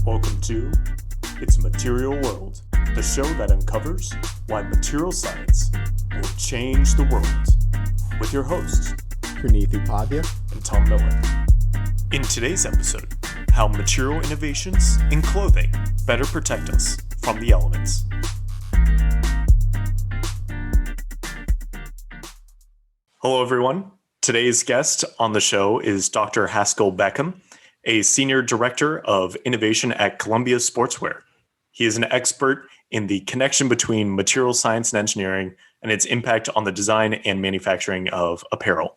Welcome to It's a Material World, the show that uncovers why material science will change the world, with your hosts, Punith and Tom Miller. In today's episode, how material innovations in clothing better protect us from the elements. Hello, everyone. Today's guest on the show is Dr. Haskell Beckham, a senior director of innovation at Columbia Sportswear. He is an expert in the connection between material science and engineering and its impact on the design and manufacturing of apparel.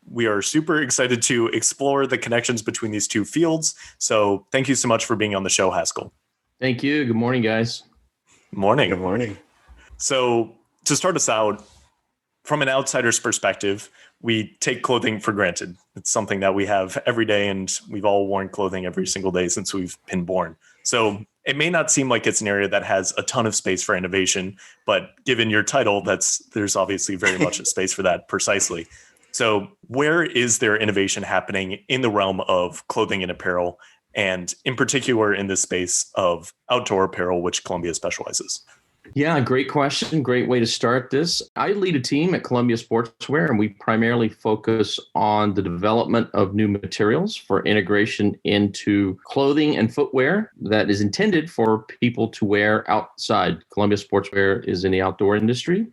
We are super excited to explore the connections between these two fields. So thank you so much for being on the show, Haskell. Thank you. Good morning, guys. Morning. Good morning. So to start us out, from an outsider's perspective, we take clothing for granted. It's something that we have every day, and we've all worn clothing every single day since we've been born. So it may not seem like it's an area that has a ton of space for innovation, but given your title, there's obviously very much a space for that precisely. So where is there innovation happening in the realm of clothing and apparel, and in particular in this space of outdoor apparel, which Columbia specializes? Yeah, great question. Great way to start this. I lead a team at Columbia Sportswear, and we primarily focus on the development of new materials for integration into clothing and footwear that is intended for people to wear outside. Columbia Sportswear is in the outdoor industry.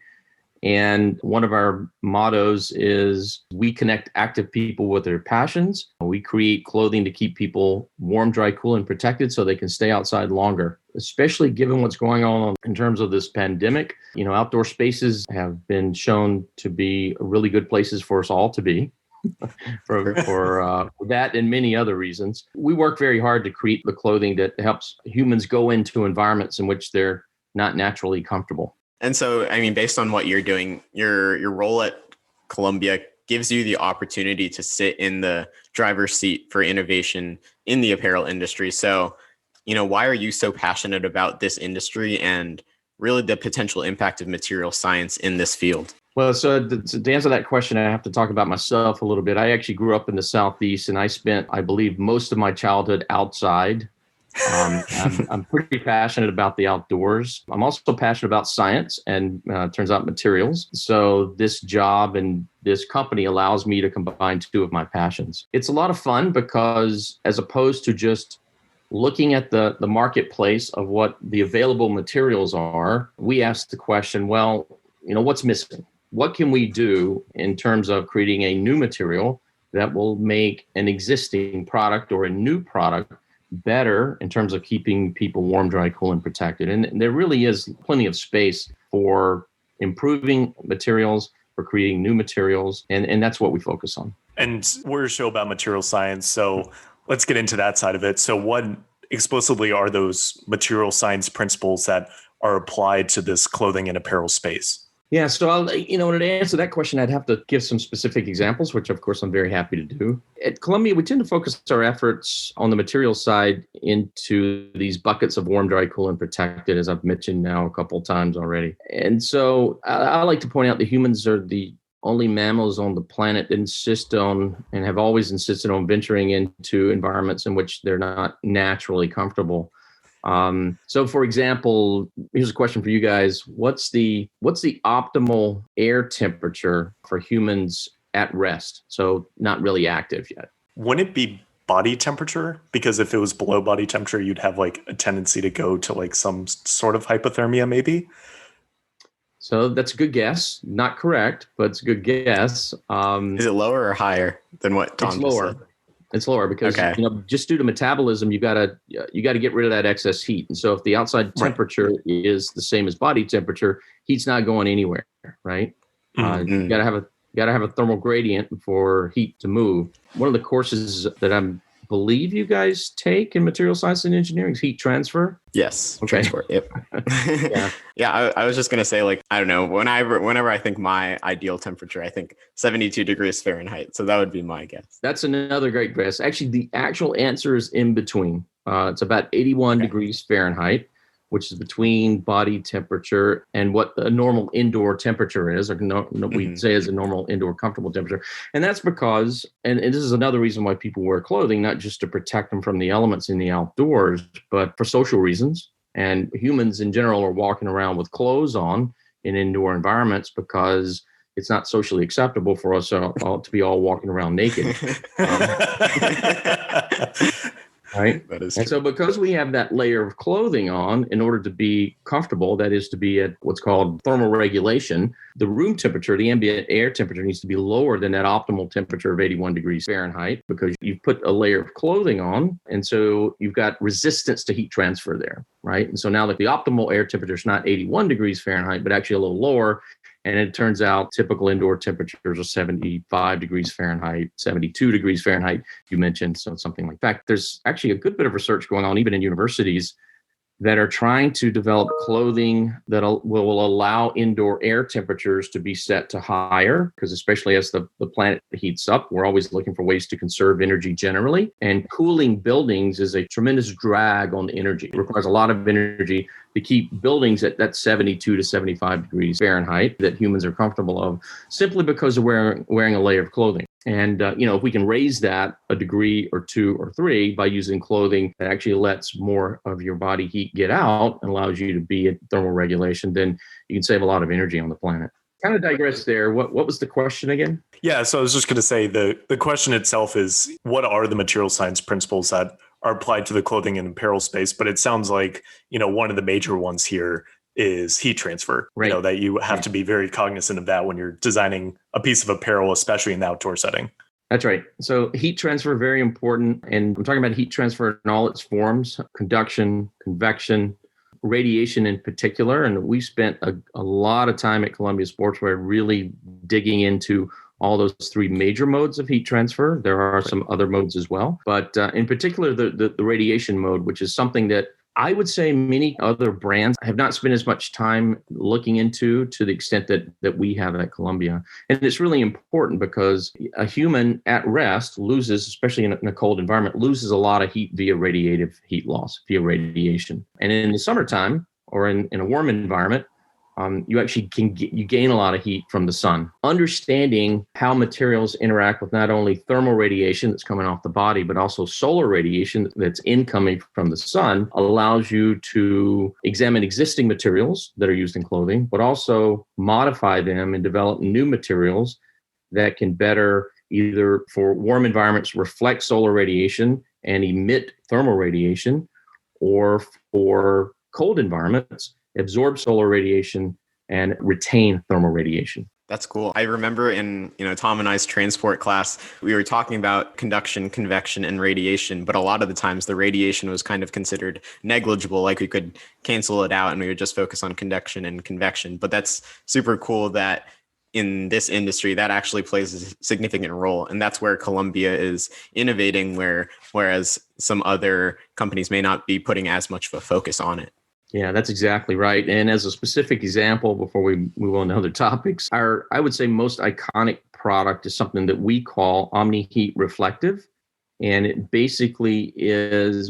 And one of our mottos is we connect active people with their passions. We create clothing to keep people warm, dry, cool, and protected so they can stay outside longer, especially given what's going on in terms of this pandemic. You know, outdoor spaces have been shown to be really good places for us all to be for that and many other reasons. We work very hard to create the clothing that helps humans go into environments in which they're not naturally comfortable. And so, I mean, based on what you're doing, your role at Columbia gives you the opportunity to sit in the driver's seat for innovation in the apparel industry. So, you know, why are you so passionate about this industry and really the potential impact of material science in this field? Well, so to answer that question, I have to talk about myself a little bit. I actually grew up in the Southeast, and I spent, I believe, most of my childhood outside. I'm pretty passionate about the outdoors. I'm also passionate about science and turns out materials. So this job and this company allows me to combine two of my passions. It's a lot of fun because as opposed to just looking at the marketplace of what the available materials are, we ask the question, well, you know, what's missing? What can we do in terms of creating a new material that will make an existing product or a new product better in terms of keeping people warm, dry, cool, and protected? And there really is plenty of space for improving materials, for creating new materials, and that's what we focus on. And we're a show about material science, so let's get into that side of it. So what explicitly are those material science principles that are applied to this clothing and apparel space? Yeah, so in order to answer that question, I'd have to give some specific examples, which of course I'm very happy to do. At Columbia, we tend to focus our efforts on the material side into these buckets of warm, dry, cool, and protected, as I've mentioned now a couple of times already. And so I like to point out that humans are the only mammals on the planet that insist on and have always insisted on venturing into environments in which they're not naturally comfortable. So for example, here's a question for you guys. What's the optimal air temperature for humans at rest? So not really active yet. Wouldn't it be body temperature? Because if it was below body temperature, you'd have like a tendency to go to like some sort of hypothermia maybe. So that's a good guess. Not correct, but it's a good guess. Is it lower or higher than what Tom just said? It's lower because just due to metabolism, you gotta get rid of that excess heat. And so if the outside temperature is the same as body temperature, heat's not going anywhere, right? You gotta have a thermal gradient for heat to move. One of the courses that I believe you guys take in material science and engineering is heat transfer. Yes. Okay. Transfer. Yep. I was just going to say, like, I don't know, whenever I think my ideal temperature, I think 72 degrees Fahrenheit. So that would be my guess. That's another great guess. Actually, the actual answer is in between. It's about 81 degrees Fahrenheit. which is between body temperature and what the normal indoor temperature is, or we say is a normal indoor comfortable temperature. And that's because, and this is another reason why people wear clothing, not just to protect them from the elements in the outdoors, but for social reasons. And humans in general are walking around with clothes on in indoor environments because it's not socially acceptable for us all to be all walking around naked. Right. That is and true. So because we have that layer of clothing on, in order to be comfortable, that is to be at what's called thermal regulation, the room temperature, the ambient air temperature needs to be lower than that optimal temperature of 81 degrees Fahrenheit, because you've put a layer of clothing on. And so you've got resistance to heat transfer there. Right. And so now that the optimal air temperature is not 81 degrees Fahrenheit, but actually a little lower. And it turns out typical indoor temperatures are 75 degrees Fahrenheit, 72 degrees Fahrenheit, you mentioned, so something like that. There's actually a good bit of research going on, even in universities, that are trying to develop clothing that will allow indoor air temperatures to be set to higher, because especially as the planet heats up, we're always looking for ways to conserve energy generally. And cooling buildings is a tremendous drag on energy. It requires a lot of energy to keep buildings at that 72 to 75 degrees Fahrenheit that humans are comfortable of, simply because of wearing a layer of clothing. And, if we can raise that a degree or 2 or 3 by using clothing that actually lets more of your body heat get out and allows you to be at thermal regulation, then you can save a lot of energy on the planet. Kind of digress there. What was the question again? Yeah, so I was just going to say the question itself is, what are the material science principles that are applied to the clothing and apparel space? But it sounds like, one of the major ones here is heat transfer, right. That you have to be very cognizant of that when you're designing a piece of apparel, especially in the outdoor setting. That's right. So heat transfer, very important. And I'm talking about heat transfer in all its forms: conduction, convection, radiation in particular. And we spent a lot of time at Columbia Sportswear really digging into all those 3 major modes of heat transfer. There are some other modes as well, but in particular, the radiation mode, which is something that I would say many other brands have not spent as much time looking into to the extent that we have at Columbia. And it's really important because a human at rest loses, especially in a cold environment, loses a lot of heat via radiative heat loss, via radiation. And in the summertime or in a warm environment, you actually you gain a lot of heat from the sun. Understanding how materials interact with not only thermal radiation that's coming off the body, but also solar radiation that's incoming from the sun allows you to examine existing materials that are used in clothing, but also modify them and develop new materials that can better, either for warm environments, reflect solar radiation and emit thermal radiation, or for cold environments, absorb solar radiation and retain thermal radiation. That's cool. I remember in, Tom and I's transport class, we were talking about conduction, convection, and radiation, but a lot of the times the radiation was kind of considered negligible, like we could cancel it out and we would just focus on conduction and convection. But that's super cool that in this industry, that actually plays a significant role. And that's where Columbia is innovating, whereas some other companies may not be putting as much of a focus on it. Yeah, that's exactly right. And as a specific example, before we move on to other topics, I would say most iconic product is something that we call Omni Heat Reflective. And it basically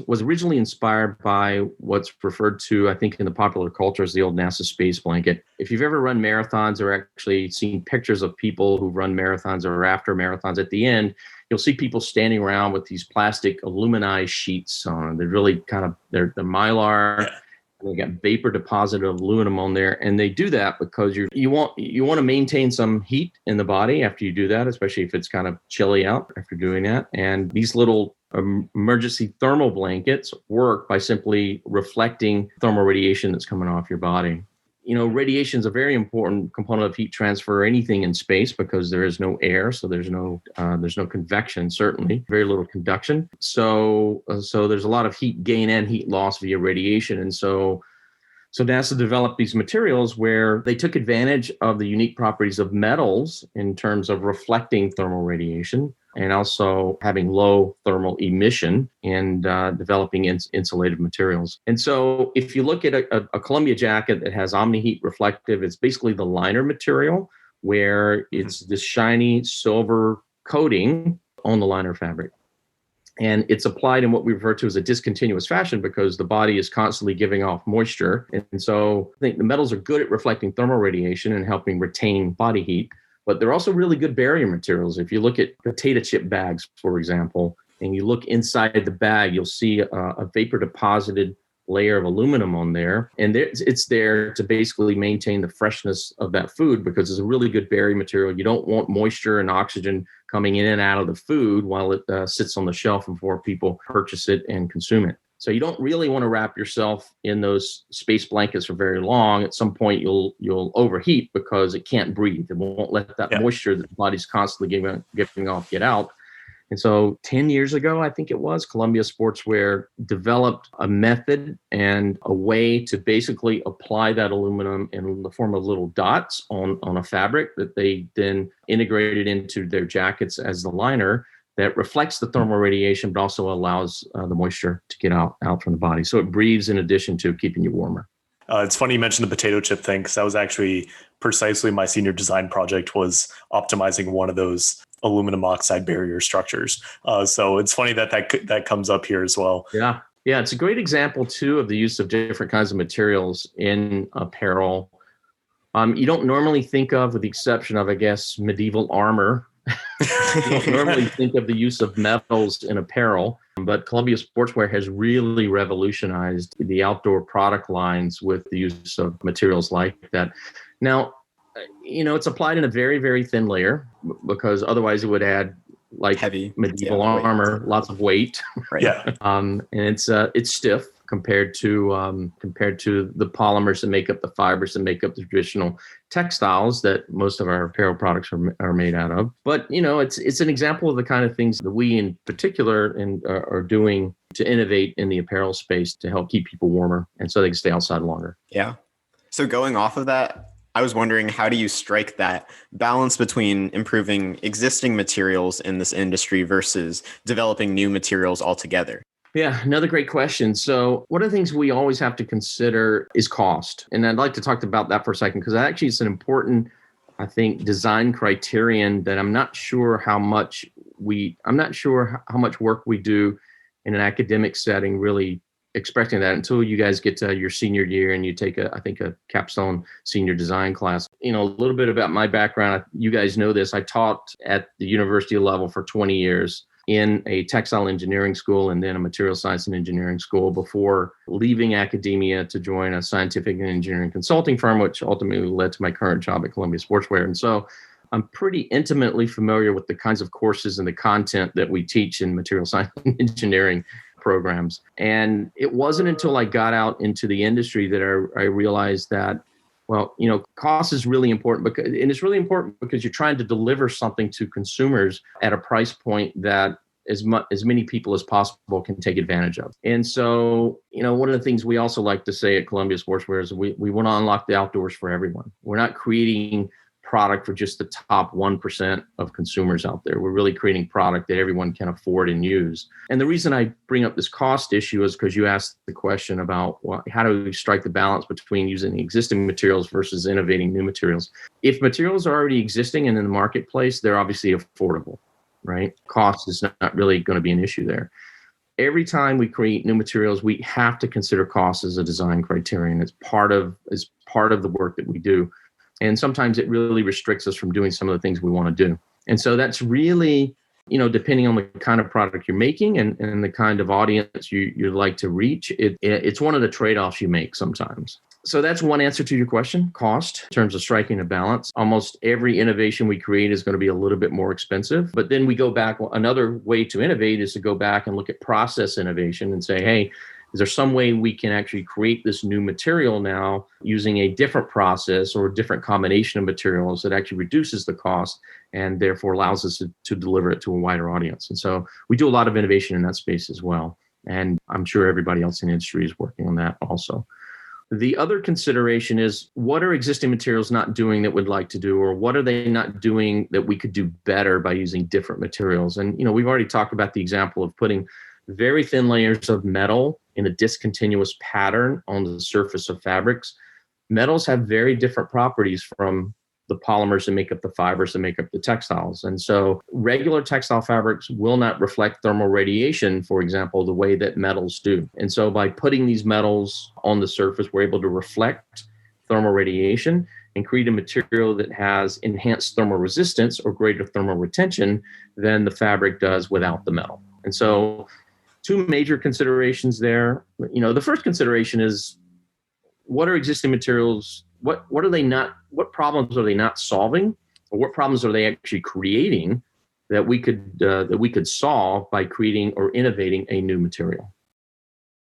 was originally inspired by what's referred to, I think, in the popular culture as the old NASA space blanket. If you've ever run marathons or actually seen pictures of people who run marathons or after marathons, at the end, you'll see people standing around with these plastic aluminized sheets on. They're really kind of, they're Mylar. Yeah. They got vapor deposit of aluminum on there, and they do that because you want to maintain some heat in the body after you do that, especially if it's kind of chilly out after doing that. And these little emergency thermal blankets work by simply reflecting thermal radiation that's coming off your body. Radiation is a very important component of heat transfer, anything in space, because there is no air, so there's no convection, certainly very little conduction. So there's a lot of heat gain and heat loss via radiation, and so NASA developed these materials where they took advantage of the unique properties of metals in terms of reflecting thermal radiation and also having low thermal emission and developing insulated materials. And so if you look at a Columbia jacket that has Omni Heat Reflective, it's basically the liner material where it's this shiny silver coating on the liner fabric. And it's applied in what we refer to as a discontinuous fashion because the body is constantly giving off moisture. And so I think the metals are good at reflecting thermal radiation and helping retain body heat, but they're also really good barrier materials. If you look at potato chip bags, for example, and you look inside the bag, you'll see a vapor deposited layer of aluminum on there. And it's there to basically maintain the freshness of that food because it's a really good barrier material. You don't want moisture and oxygen coming in and out of the food while it sits on the shelf before people purchase it and consume it. So you don't really want to wrap yourself in those space blankets for very long. At some point, you'll overheat because it can't breathe. It won't let that moisture that the body's constantly giving off get out. And so 10 years ago, I think it was, Columbia Sportswear developed a method and a way to basically apply that aluminum in the form of little dots on a fabric that they then integrated into their jackets as the liner that reflects the thermal radiation, but also allows the moisture to get out from the body. So it breathes in addition to keeping you warmer. It's funny you mentioned the potato chip thing because that was actually precisely my senior design project was optimizing one of those aluminum oxide barrier structures. So it's funny that comes up here as well. Yeah, it's a great example too of the use of different kinds of materials in apparel. You don't normally think of, with the exception of, I guess, medieval armor, you don't normally think of the use of metals in apparel, but Columbia Sportswear has really revolutionized the outdoor product lines with the use of materials like that. Now, it's applied in a very, very thin layer because otherwise it would add like heavy medieval armor, lots of weight. Right. Yeah. And it's stiff compared to the polymers that make up the fibers that make up the traditional textiles that most of our apparel products are made out of. But it's an example of the kind of things that we in particular are doing to innovate in the apparel space to help keep people warmer and so they can stay outside longer. Yeah. So going off of that, I was wondering, how do you strike that balance between improving existing materials in this industry versus developing new materials altogether? Yeah, another great question. So one of the things we always have to consider is cost. And I'd like to talk about that for a second, because actually it's an important, I think, design criterion that I'm not sure how much work we do in an academic setting really expecting that until you guys get to your senior year and you take a capstone senior design class. A little bit about my background. You guys know this. I taught at the university level for 20 years in a textile engineering school and then a material science and engineering school before leaving academia to join a scientific and engineering consulting firm, which ultimately led to my current job at Columbia Sportswear. And so I'm pretty intimately familiar with the kinds of courses and the content that we teach in material science and engineering programs. And it wasn't until I got out into the industry that I realized that, cost is really important it's really important because you're trying to deliver something to consumers at a price point that as many people as possible can take advantage of. And so, one of the things we also like to say at Columbia Sportswear is we want to unlock the outdoors for everyone. We're not creating product for just the top 1% of consumers out there. We're really creating product that everyone can afford and use. And the reason I bring up this cost issue is because you asked the question about how do we strike the balance between using existing materials versus innovating new materials. If materials are already existing and in the marketplace, they're obviously affordable, right? Cost is not really going to be an issue there. Every time we create new materials, we have to consider cost as a design criterion. It's part of the work that we do. And sometimes it really restricts us from doing some of the things we want to do. And so that's really, depending on the kind of product you're making and the kind of audience you'd like to reach, it's one of the trade-offs you make sometimes. So that's one answer to your question, cost, in terms of striking a balance. Almost every innovation we create is going to be a little bit more expensive. But then we go back, another way to innovate is to go back and look at process innovation and say, hey, is there some way we can actually create this new material now using a different process or a different combination of materials that actually reduces the cost and therefore allows us to deliver it to a wider audience? And so we do a lot of innovation in that space as well. And I'm sure everybody else in the industry is working on that also. The other consideration is, what are existing materials not doing that we'd like to do, or what are they not doing that we could do better by using different materials? And, we've already talked about the example of putting very thin layers of metal in a discontinuous pattern on the surface of fabrics. Metals have very different properties from the polymers that make up the fibers that make up the textiles. And so regular textile fabrics will not reflect thermal radiation, for example, the way that metals do. And so by putting these metals on the surface, we're able to reflect thermal radiation and create a material that has enhanced thermal resistance or greater thermal retention than the fabric does without the metal. And so two major considerations there. The first consideration is, what are existing materials? What are they not? What problems are they not solving, or what problems are they actually creating that we could solve by creating or innovating a new material?